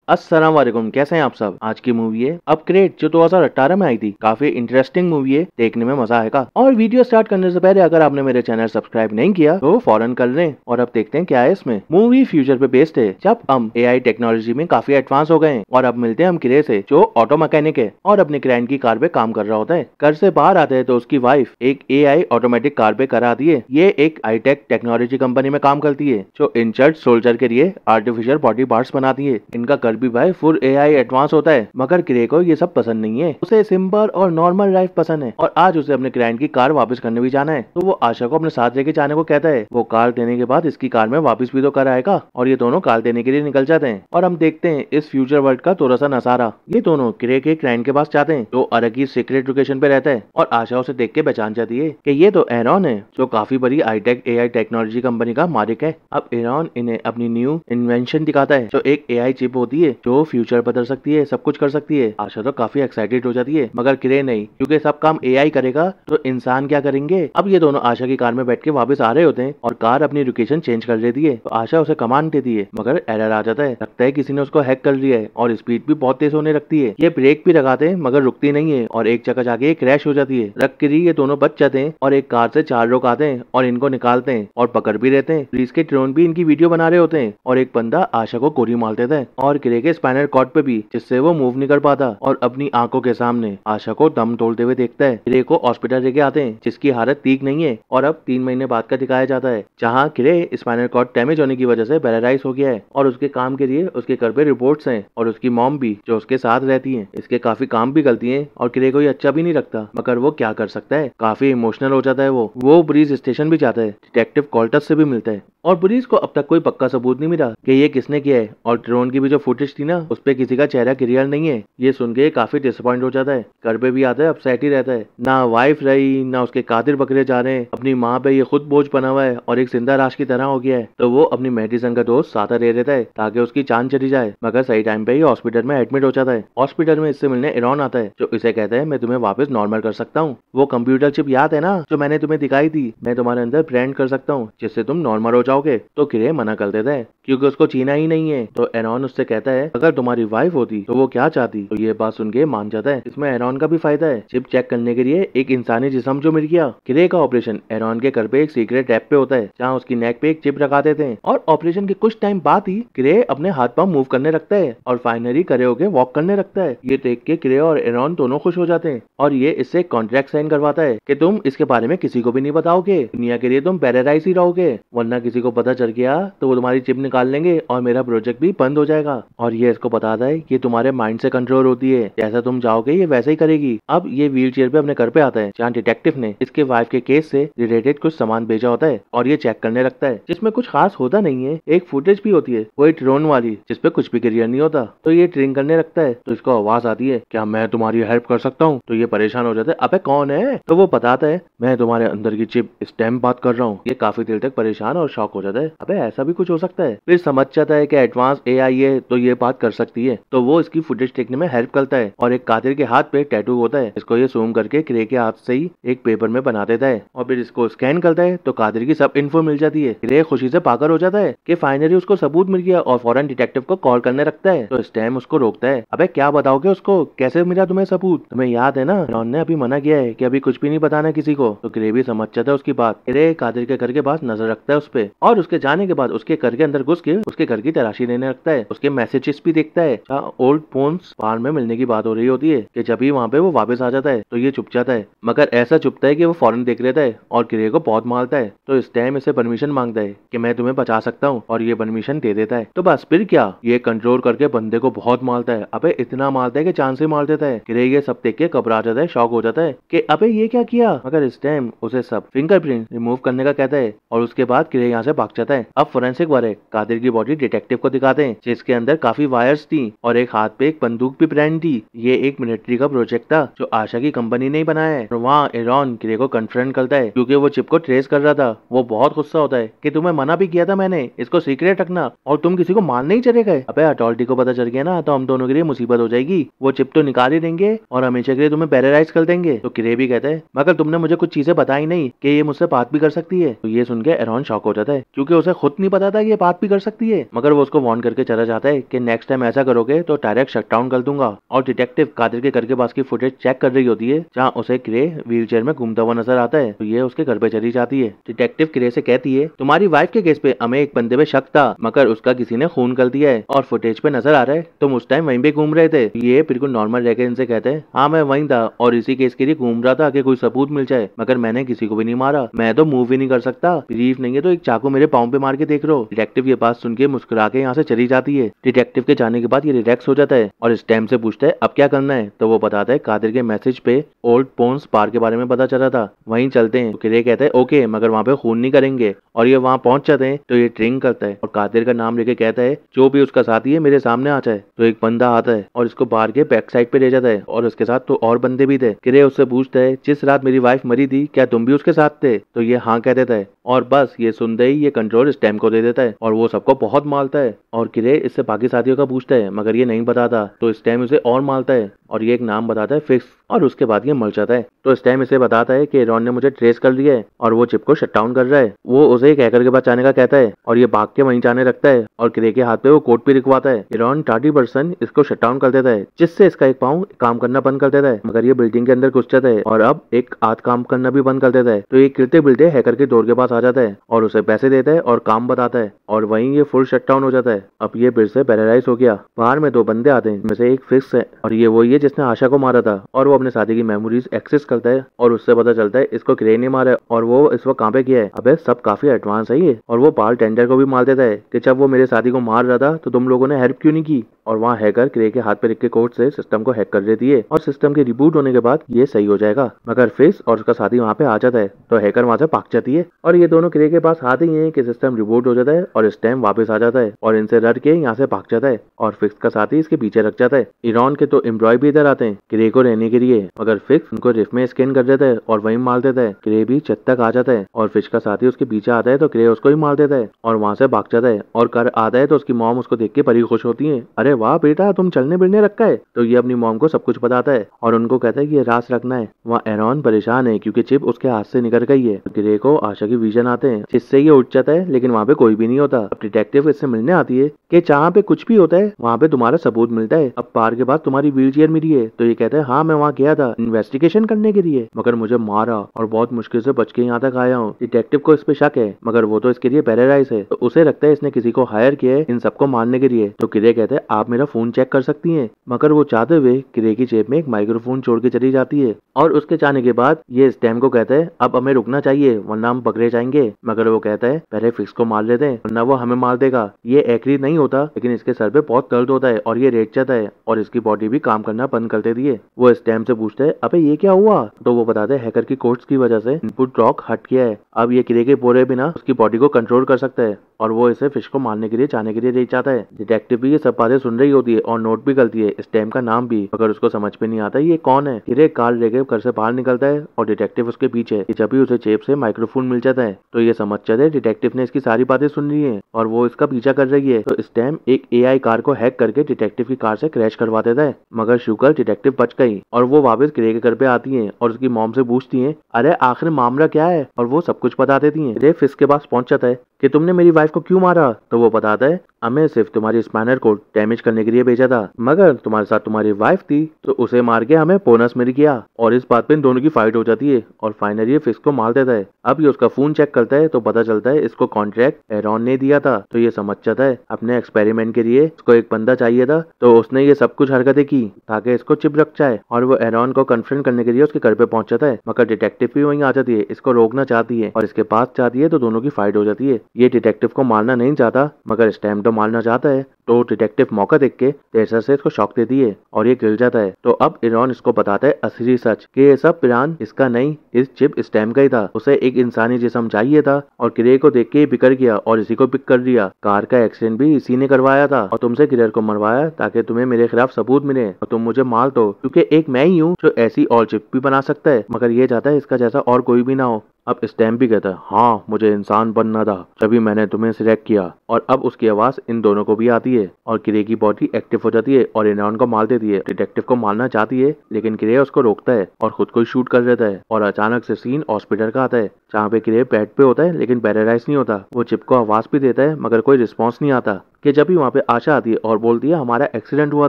अस्सलाम वालेकुम, कैसे हैं आप सब। आज की मूवी है अपग्रेड जो 2018 में आई थी। काफी इंटरेस्टिंग मूवी है, देखने में मजा आएगा। और वीडियो स्टार्ट करने से पहले अगर आपने मेरे चैनल सब्सक्राइब नहीं किया तो फौरन कर लें। और अब देखते हैं क्या है इसमें। मूवी फ्यूचर पे बेस्ड है, जब हम एआई टेक्नोलॉजी में काफी एडवांस हो गए हैं। और अब मिलते हैं हम किरे से, जो ऑटो मैकेनिक है और अपनी क्लाइंट की कार पे काम कर रहा होता है। घर से बाहर आते हैं तो उसकी वाइफ एक एआई ऑटोमेटिक कार पे करा दी है। ये एक हाईटेक टेक्नोलॉजी कंपनी में काम करती है, जो इंजर्ड सोल्जर के लिए आर्टिफिशियल बॉडी पार्ट्स बनाती है। इनका घर भी भाई फुल एआई एडवांस होता है, मगर क्रे को ये सब पसंद नहीं है। उसे सिंपल और नॉर्मल लाइफ पसंद है। और आज उसे अपने क्लाइंट की कार वापस करने भी जाना है, तो वो आशा को अपने साथ लेके जाने को कहता है। वो कार देने के बाद इसकी कार में वापस भी तो कर आएगा। और ये दोनों कार देने के लिए निकल जाते हैं। और हम देखते हैं इस फ्यूचर वर्ल्ड का थोड़ा सा नजारा। ये दोनों क्रे के क्लाइंट के पास जाते हैं, जो अरग की सीक्रेट लोकेशन पे रहता है। और आशा उसे देख के पहचान जाती है कि ये तो एरॉन है, जो काफी बड़ी हाईटेक एआई टेक्नोलॉजी कंपनी का मालिक है। अब एरॉन इन्हें अपनी न्यू इन्वेंशन दिखाता है, जो एक एआई चिप होती है जो फ्यूचर बदल सकती है, सब कुछ कर सकती है। आशा तो काफी एक्साइटेड हो जाती है, मगर क्रे नहीं, क्योंकि सब काम एआई करेगा तो इंसान क्या करेंगे। अब ये दोनों आशा की कार में बैठ के वापस आ रहे होते हैं और कार अपनी लोकेशन चेंज कर लेती है। तो आशा उसे कमांड देती है, मगर एरर आ जाता है। लगता है किसी ने उसको हैक कर लिया है और स्पीड भी बहुत तेज होने लगती है। ये ब्रेक भी लगाते हैं मगर रुकती नहीं है और एक जगह जाके क्रैश हो जाती है। रख के ये दोनों बच जाते हैं और एक कार से 4 लोग आते हैं और इनको निकालते हैं और पकड़ भी रहते हैं। पुलिस के ड्रोन भी इनकी वीडियो बना रहे होते हैं और एक बंदा आशा को गोली मार देता है और क्रे के स्पाइनल कॉर्ड पे भी, जिससे वो मूव नहीं कर पाता। और अपनी आंखों के सामने आशा को दम तोड़ते हुए देखता है। क्रे को हॉस्पिटल लेके आते हैं, जिसकी हालत ठीक नहीं है और अब 3 महीने बाद का दिखाया जाता है, जहाँ क्रे स्पाइनल कॉर्ड डैमेज होने की वजह से पैरालाइज हो गया है। और उसके काम के लिए उसके घर पे रिपोर्ट्स हैं और उसकी मॉम भी, जो उसके साथ रहती है, इसके काफी काम भी गलती है और क्रे को ये अच्छा भी नहीं लगता, मगर वो क्या कर सकता है। काफी इमोशनल हो जाता है वो ब्रीज स्टेशन भी जाता है, डिटेक्टिव कॉल्टस से भी मिलता है। और ब्रीज को अब तक कोई पक्का सबूत नहीं मिला कि ये किसने किया है। और ड्रोन की भी जो फुटेज थी ना, उस पे किसी का चेहरा क्लियर नहीं है। ये सुन के काफी डिसअपॉइंट हो जाता है। घर पे भी आता है, अपसेट ही रहता है। ना वाइफ रही, ना उसके कातिल पकड़े जा रहे हैं। अपनी माँ पे ये खुद बोझ बना हुआ है और एक जिंदा लाश की तरह हो गया है। तो वो अपनी मेडिसिन का दोस्त साथ ले लेता है ताकि उसकी जान चली जाए, मगर सही टाइम पे ही हॉस्पिटल में एडमिट हो जाता है। हॉस्पिटल में इससे मिलने एरॉन आता है, जो इसे कहता है मैं तुम्हें वापस नॉर्मल कर सकता हूँ। वो कंप्यूटर चिप याद है ना, जो मैंने तुम्हें दिखाई थी, मैं तुम्हारे अंदर ब्रांड कर सकता हूँ, जिससे तुम नॉर्मल हो जाओगे। तो क्रे मना कर देता है, क्योंकि उसको चीना ही नहीं है। तो एरॉन उससे कहता है अगर तुम्हारी वाइफ होती तो वो क्या चाहती। तो ये बात सुन के मान जाता है। इसमें एरॉन का भी फायदा है। चिप चेक करने के लिए एक इंसानी जिस्म जो मिल गया। क्रे का ऑपरेशन एरॉन के घर पे एक सीक्रेट लैब पे होता है, जहाँ उसकी नेक पे एक चिप लगा देते हैं। और ऑपरेशन के कुछ टाइम बाद ही क्रे अपने हाथ पांव मूव करने लगता है और फाइनली खड़े होकर वॉक करने लगता है। ये देख के क्रे और एरॉन दोनों खुश हो जाते हैं और ये इससे कॉन्ट्रैक्ट साइन करवाता है कि तुम इसके बारे में किसी को भी नहीं बताओगे। दुनिया के लिए तुम पैराडाइज ही रहोगे, वरना किसी को पता चल गया तो वो तुम्हारी चिप निकाल लेंगे और मेरा प्रोजेक्ट भी बंद हो जाएगा। और ये इसको बताता है कि तुम्हारे माइंड से कंट्रोल होती है, जैसा तुम चाहोगे ये वैसे ही करेगी। अब ये व्हील चेयर पे अपने घर पे आता है, जहाँ डिटेक्टिव ने इसके वाइफ के केस से रिलेटेड कुछ सामान भेजा होता है और ये चेक करने लगता है, जिसमें कुछ खास होता नहीं है। एक फुटेज भी होती है, वही ड्रोन वाली, जिसपे कुछ भी क्लियर नहीं होता। तो ये ट्रिंग करने लगता है, तो इसको आवाज आती है क्या मैं तुम्हारी हेल्प कर सकता हूँ। तो ये परेशान हो जाता है, अबे कौन है। तो वो बताता है मैं तुम्हारे अंदर की चिप स्टैम्प बात कर रहा हूँ। ये काफी देर तक परेशान और शॉक हो जाता है, अबे ऐसा भी कुछ हो सकता है। फिर समझ जाता है कि एडवांस एआई है तो ये बात कर सकती है। तो वो इसकी फुटेज देखने में हेल्प करता है और एक कातिल के हाथ पे टैटू होता है, इसको ये जूम करके क्रे के हाथ से ही एक पेपर में बना देता है और फिर इसको स्कैन करता है तो कातिल की सब इन्फो मिल जाती है। क्रे खुशी से पागल हो जाता है कि फाइनली उसको सबूत मिल गया और फौरन डिटेक्टिव को कॉल करने लगता है। तो स्टैम उसको रोकता है, अबे क्या बताओगे उसको, कैसे मिला तुम्हें सबूत। तुम्हें याद है ना एरॉन ने अभी मना किया है कि अभी कुछ भी नहीं बताना किसी को। तो क्रे भी समझ जाता है उसकी बात। क्रे कातिल के घर के पास नजर रखता है उस पे और उसके जाने के बाद उसके घर के अंदर घुस के उसके घर की तलाशी लेने लगता है। उसके मैसेजेस भी देखता है, जहाँ ओल्ड फोन्स बाहर में मिलने की बात हो रही होती है कि जब ही वहाँ पे वो वापस आ जाता है तो ये चुप जाता है, मगर ऐसा चुपता है कि वो फौरन देख लेता है और क्रे को बहुत मारता है। तो इस टाइम इसे परमिशन मांगता है कि मैं तुम्हें बचा सकता हूँ और ये परमिशन दे देता है। तो बस फिर क्या, ये कंट्रोल करके बंदे को बहुत मारता है। अबे इतना मारता है कि चांद से मार देता है। क्रे ये सब देख के घबरा जाता है, शॉक हो जाता है कि अबे ये क्या किया, मगर इस टाइम उसे सब फिंगरप्रिंट रिमूव करने का कहता है और उसके बाद क्रे यहाँ से भाग जाता है। अब फोरेंसिक वाले कातिल की बॉडी डिटेक्टिव को दिखाते हैं, जिसके अंदर काफी वायर्स थी और एक हाथ पे एक बंदूक भी ब्रांड थी। ये एक मिलिट्री का प्रोजेक्ट था जो आशा की कंपनी ने ही बनाया है। और वहाँ एरॉन क्रे को कन्फ्रंट करता है, क्योंकि वो चिप को ट्रेस कर रहा था। वो बहुत गुस्सा होता है कि तुम्हें मना भी किया था मैंने इसको सीक्रेट रखना और तुम किसी को मारने ही चले गए। अबे अथॉरिटी को पता चल गया ना तो हम दोनों के लिए मुसीबत हो जाएगी। वो चिप तो निकाल ही देंगे और हमेशा के लिए तुम्हें पैरालाइज कर देंगे। तो क्रे भी कहता है मगर तुमने मुझे कुछ चीजें बताई नहीं कि ये मुझसे बात भी कर सकती है। तो ये सुन के एरॉन शॉक हो जाता है, क्योंकि उसे खुद नहीं पता था कि ये बात भी कर कर सकती है, मगर वो उसको वार्न करके चला जाता है कि नेक्स्ट टाइम ऐसा करोगे तो डायरेक्ट शट डाउन कर दूंगा। और डिटेक्टिव कादिर के घर के पास की फुटेज चेक कर रही होती है जहाँ उसे क्रे व्हीलचेयर में घूमता हुआ नजर आता है, तो ये उसके घर पे चली जाती है। डिटेक्टिव क्रे से कहती है तुम्हारी वाइफ के केस पे हमें एक बंदे पे शक था, मगर उसका किसी ने खून कर दिया है और फुटेज पे नजर आ रहा है तुम उस टाइम वहीं पे घूम रहे थे। ये बिल्कुल नॉर्मल रहकर इनसे कहते हैं हाँ मैं वहीं था और इसी केस के लिए घूम रहा था कि कोई सबूत मिल जाए, मगर मैंने किसी को भी नहीं मारा, मैं तो मूव भी नहीं कर सकता, बिलीफ नहीं है तो एक चाकू मेरे पाँव पे मार के देख लो। डिटेक्टिव ये बात सुन के मुस्कुरा के यहाँ से चली जाती है। डिटेक्टिव के जाने के बाद ये रिलैक्स हो जाता है और इस टाइम से पूछता है अब क्या करना है, तो वो बताता है कादिर के मैसेज पे ओल्ड पोन्स पार्क के बारे में पता चला था, वहीं चलते हैं। तो क्रे कहता है ओके, मगर वहाँ पे खून नहीं करेंगे। और ये वहाँ पहुंच जाते हैं तो ये ड्रिंक करता है और कादिर का नाम लेके कहता है जो भी उसका साथी है मेरे सामने आ जाए। तो एक बंदा आता है और इसको बाहर के बैक साइड पे ले जाता है और उसके साथ तो और बंदे भी थे। क्रे उससे पूछता है जिस रात मेरी वाइफ मरी थी क्या तुम भी उसके साथ थे, तो ये हाँ कह देता है और बस ये सुनते ही ये कंट्रोल स्टैम को दे देता है और वो सबको बहुत मारता है। और क्रे इससे बाकी साथियों का पूछता है मगर ये नहीं बताता, तो स्टैम उसे और मारता है और ये एक नाम बताता है फिक्स, और उसके बाद ये मर जाता है। तो स्टैम इसे बताता है कि एरॉन ने मुझे ट्रेस कर लिया है और वो चिप को शट डाउन कर रहा है। वो उसे एक हैकर के पास जाने का कहता है और ये भाग के वहीं जाने लगता है और क्रे के हाथ पे वो कोट भी लिखवाता है। एरॉन 30% इसको शट डाउन कर देता है जिससे इसका एक पाँव काम करना बंद कर देता है, मगर ये बिल्डिंग के अंदर घुस जाता है और अब एक हाथ काम करना भी बंद कर देता है। तो ये गिरते बिलते हैकर के डोर के पास आ जाता है और उसे पैसे देता है और काम बताता है और वहीं ये फुल शट डाउन हो जाता है। अब ये फिर से पैरालाइज हो गया। बाहर में दो बंदे आते हैं जिनमें से एक फिक्स है और ये वही है जिसने आशा को मारा था और वो अपने साथी की मेमोरीज एक्सेस करता है और उससे पता चलता है इसको क्रे ने मारा है और वो इस वक्त कहाँ पे किया है। अबे सब काफी एडवांस है ये। और वो बाल टेंडर को भी मार देता है कि जब वो मेरे साथी को मार रहा था तो तुम लोगों ने हेल्प क्यों नहीं की। और वहाँ हैकर क्रे के हाथ पे लिख के कोड से सिस्टम को हैक कर देती है और सिस्टम के रिबूट होने के बाद ये सही हो जाएगा, मगर फिक्स और उसका साथी वहाँ पे आ जाता है तो हैकर वहाँ से भाग जाती है और ये दोनों क्रे के पास आते ही हैं कि सिस्टम रिबूट हो जाता है और इस टाइम वापस आ जाता है और इनसे डर के यहाँ से भाग जाता है और फिक्स का साथी इसके पीछे रख जाता है। ईरान के तो एम्प्लॉय भी इधर आते हैं क्रे को रहने के लिए, मगर फिक्स उनको रिफ में स्कैन कर देता है और वहीं मार देता है। क्रे भी छत तक आ जाता है और फिक्स का साथी उसके पीछे आता है तो क्रे उसको ही मार देता है और वहाँ से भाग जाता है और कर आता है तो उसकी मॉम उसको देख के बड़ी खुश होती है, अरे वाह बेटा तुम चलने बिलने रखा है। तो ये अपनी मॉम को सब कुछ बताता है और उनको कहता है कि ये रास रखना है। वहाँ एरॉन परेशान है क्योंकि चिप उसके हाथ से निकल गई है। क्रे को आशा की विजन आते हैं जिससे ये उठ जाता है, लेकिन वहाँ पे कोई भी नहीं होता। अब डिटेक्टिव इससे मिलने आती है कि जहाँ पे कुछ भी होता है वहाँ पे तुम्हारा सबूत मिलता है। अब पार के बाद तुम्हारी व्हील चेयर मिली है, तो ये कहता है हाँ मैं वहाँ गया था इन्वेस्टिगेशन करने के लिए, मगर मुझे मारा और बहुत मुश्किल से बच के यहाँ तक आया हूँ। डिटेक्टिव को इस पे शक है, मगर वो तो इसके लिए पैरालाइज है, तो उसे लगता है इसने किसी को हायर किया है इन सबको मारने के लिए। तो क्रे कहते हैं आप मेरा फोन चेक कर सकती हैं, मगर वो चाहते हुए क्रे की जेब में एक माइक्रोफोन छोड़ के चली जाती है और उसके जाने के बाद ये स्टैम को कहता है अब हमें रुकना चाहिए वरना हम पकड़े जाएंगे, मगर वो कहता है पहले फिक्स को मार लेते हैं वरना वो हमें मार देगा। ये एग्री नहीं होता, लेकिन इसके सर पे बहुत दर्द होता है और ये लेट जाता है और इसकी बॉडी भी काम करना बंद कर देती है। वो स्टैम से पूछता है अबे ये क्या हुआ, तो वो बताते हैं हैकर की कोड्स की वजह से इनपुट लॉक हट गया है, अब ये क्रे के बोरे बिना उसकी बॉडी को कंट्रोल कर सकता है और वो इसे फिश को मारने के लिए जाने के लिए ले जाता है। डिटेक्टिव भी ये सब बातें सुन रही होती है और नोट भी करती है स्टैम का नाम भी, मगर उसको समझ में नहीं आता ये कौन है। क्रे कार लेके घर से बाहर निकलता है और डिटेक्टिव उसके पीछे। जब भी उसे जेब से माइक्रोफोन मिल जाता है तो ये समझ जाता है डिटेक्टिव ने इसकी सारी बातें सुन ली है और वो इसका पीछा कर रही है। तो स्टैम एक AI कार को हैक करके डिटेक्टिव की कार से क्रैश करवा देता है, मगर शुक्र डिटेक्टिव बच गई और वो वापस क्रे के घर पे आती है और उसकी मॉम से पूछती है अरे आखिर मामला क्या है, और वो सब कुछ बता देती है। क्रे फिश के पास पहुंच जाता है कि तुमने मेरी वाइफ को क्यों मारा, तो वो बताता है हमें सिर्फ तुम्हारी स्पैनर को डैमेज करने के लिए भेजा था, मगर तुम्हारे साथ तुम्हारी वाइफ थी तो उसे मार के हमें बोनस मिल गया। और इस बात पे इन दोनों की फाइट हो जाती है और फाइनली ये फिक्स को मार देता है। अब ये उसका फोन चेक करता है तो पता चलता है इसको कॉन्ट्रैक्ट एरॉन ने दिया था, तो ये समझ जाता है अपने एक्सपेरिमेंट के लिए इसको एक बंदा चाहिए था, तो उसने ये सब कुछ हरकतें की ताकि इसको चिप रख जाए और वो एरॉन को कन्फ्रंट करने के लिए उसके घर पे पहुंच जाता है, मगर डिटेक्टिव भी वहीं आ जाती है, इसको रोकना चाहती है और इसके पास चाहती है, तो दोनों की फाइट हो जाती है। ये डिटेक्टिव को मारना नहीं चाहता मगर स्टैम तो मारना चाहता है, तो डिटेक्टिव मौका देख के तेजर से इसको शॉक देती है और ये गिर जाता है। तो अब एरॉन इसको बताता है असली सच कि ये सब प्लान इसका नहीं, इस चिप स्टैम का ही था। उसे एक इंसानी जिस्म चाहिए था और क्रे को देख के ही बिकर गया और इसी को पिक कर लिया। कार का एक्सीडेंट भी इसी ने करवाया था और तुमसे क्रे को मरवाया ताकि तुम्हें मेरे खिलाफ सबूत मिले और तुम मुझे मार दो, क्योंकि एक मैं ही हूँ जो ऐसी और चिप भी बना सकता है, मगर ये चाहता है इसका जैसा और कोई भी ना हो। अब स्टैम्प भी कहता है, हाँ मुझे इंसान बनना था, तभी मैंने तुम्हें सिलेक्ट किया। और अब उसकी आवाज इन दोनों को भी आती है और क्रे की बॉडी एक्टिव हो जाती है और इरॉन को मार देती है। डिटेक्टिव को मारना चाहती है लेकिन क्रे उसको रोकता है और खुद को शूट कर देता है। और अचानक से सीन हॉस्पिटल का आता है जहाँ पे क्रे बेड पे होता है लेकिन पैरालाइज नहीं होता। वो चिप को आवाज भी देता है मगर कोई रिस्पॉन्स नहीं आता। कि जब भी वहाँ पे आशा आती है और बोलती है हमारा एक्सीडेंट हुआ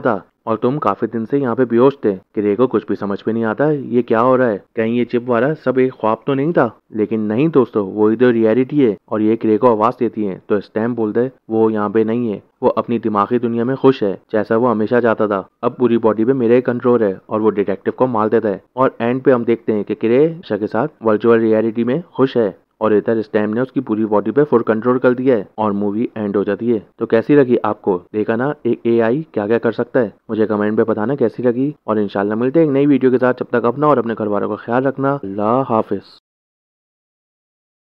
था और तुम काफी दिन से यहाँ पे बेहोश थे। क्रे को कुछ भी समझ में नहीं आता ये क्या हो रहा है, कहीं ये चिप वाला सब एक ख्वाब तो नहीं था। लेकिन नहीं दोस्तों, वही तो रियलिटी है। और ये क्रे को आवाज देती है तो स्टैम्प बोलता है वो यहाँ पे नहीं है, वो अपनी दिमागी दुनिया में खुश है जैसा वो हमेशा चाहता था। अब पूरी बॉडी पे मेरा ही कंट्रोल है। और वो डिटेक्टिव को मार देता है। और एंड पे हम देखते हैं कि क्रे आशा के साथ वर्चुअल रियलिटी में खुश है और इधर स्टैम ने उसकी पूरी बॉडी पे फुल कंट्रोल कर दिया है और मूवी एंड हो जाती है। तो कैसी लगी आपको? देखा ना एक एआई क्या क्या कर सकता है? मुझे कमेंट में बताना कैसी लगी और इंशाल्लाह मिलते हैं एक नई वीडियो के साथ। जब तक अपना और अपने घर वालों का ख्याल रखना। अल्लाह हाफिज।